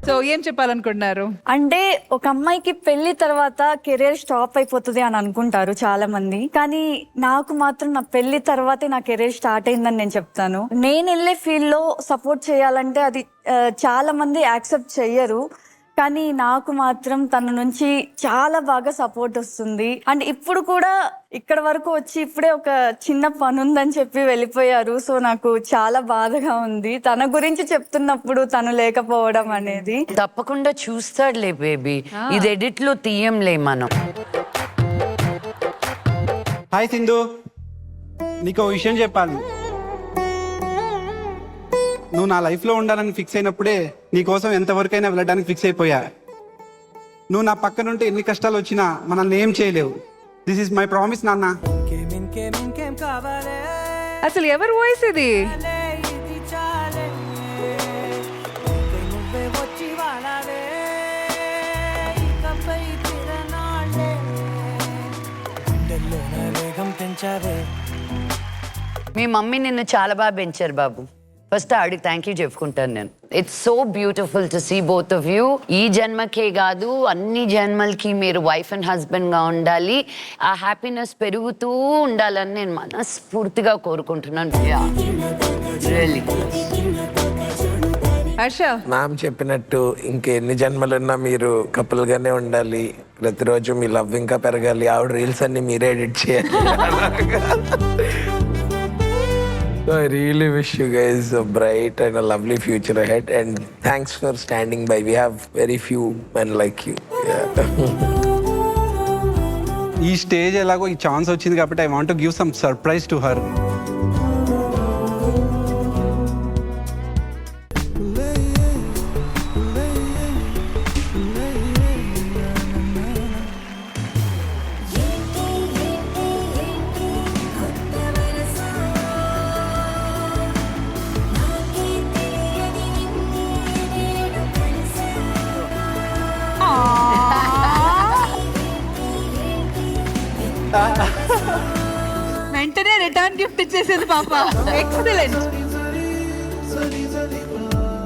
So ఏం చెప్పాలనుకుంటున్నారు? అంటే ఒక అమ్మాయికి పెళ్లి తర్వాత కెరీర్ స్టాప్ అయిపోతుంది అని అనుకుంటారు చాలా మంది, కానీ నాకు మాత్రం నా పెళ్లి తర్వాతే నా కెరీర్ స్టార్ట్ అయిందని నేను చెప్తాను. నేను వెళ్ళే ఫీల్డ్ లో సపోర్ట్ చేయాలంటే అది చాలా మంది యాక్సెప్ట్ చెయ్యరు, కానీ నాకు మాత్రం తన నుంచి చాలా బాగా సపోర్ట్ వస్తుంది. అండ్ ఇప్పుడు కూడా ఇక్కడ వరకు వచ్చి ఇప్పుడే ఒక చిన్న పని ఉందని చెప్పి వెళ్ళిపోయారు. సో నాకు చాలా బాధగా ఉంది తన గురించి చెప్తున్నప్పుడు తను లేకపోవడం అనేది. తప్పకుండా చూస్తాడులే బేబీ, ఇది ఎడిట్ లో తీయంలే మనం. హాయ్ సింధు, నీకు ఓ విషయం చెప్పాలి. నువ్వు నా లైఫ్లో ఉండాలని ఫిక్స్ అయినప్పుడే నీకోసం ఎంతవరకైనా వెళ్ళడానికి ఫిక్స్ అయిపోయా. నువ్వు నా పక్కనుంటే ఎన్ని కష్టాలు వచ్చినా మనల్ని ఏం చేయలేవు. దిస్ ఈస్ మై ప్రామిస్ నాన్న. అసలు ఎవరు వాయిస్ ఇది? మీ మమ్మీ నిన్ను చాలా బాగా పెంచారు బాబు. ఫస్ట్ ఆడికి థ్యాంక్ యూ చెప్పుకుంటాను నేను. It's so beautiful to see both of you. ఈ జన్మకే కాదు అన్ని జన్మలకి మీరు వైఫ్ అండ్ హస్బెండ్ గా ఉండాలి, ఆ హ్యాపీనెస్ పెరుగుతూ ఉండాలని నేను మనస్ఫూర్తిగా కోరుకుంటున్నాను. రియల్లీ హర్ష, మ్యామ్ చెప్పినట్టు ఇంకెన్ని జన్మలున్నా మీరు కపుల్ గానే ఉండాలి, ప్రతిరోజు మీ లవ్ ఇంకా పెరగాలి, ఆవిడ రీల్స్ అన్ని మీరే ఎడిట్ చేయాలి. So I really wish you guys a bright and a lovely future ahead, and thanks for standing by. We have very few men like you. ఈ స్టేజ్ ఎలాగో ఈ ఛాన్స్ వచ్చింది కాబట్టి I want to give some surprise to her. వెంటనే return gift ఇచ్చేసింది పాప. Excellent,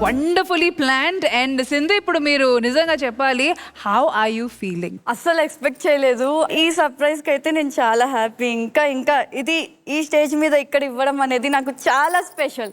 wonderfully planned. And Sindhu, ఇప్పుడు మీరు నిజంగా చెప్పాలి, హౌ ఆర్ యూ ఫీలింగ్? అస్సలు ఎక్స్పెక్ట్ చేయలేదు. ఈ సర్ప్రైజ్ కి అయితే నేను చాలా హ్యాపీ. ఇంకా ఇది ఈ స్టేజ్ మీద ఇక్కడ ఇవ్వడం అనేది నాకు చాలా స్పెషల్.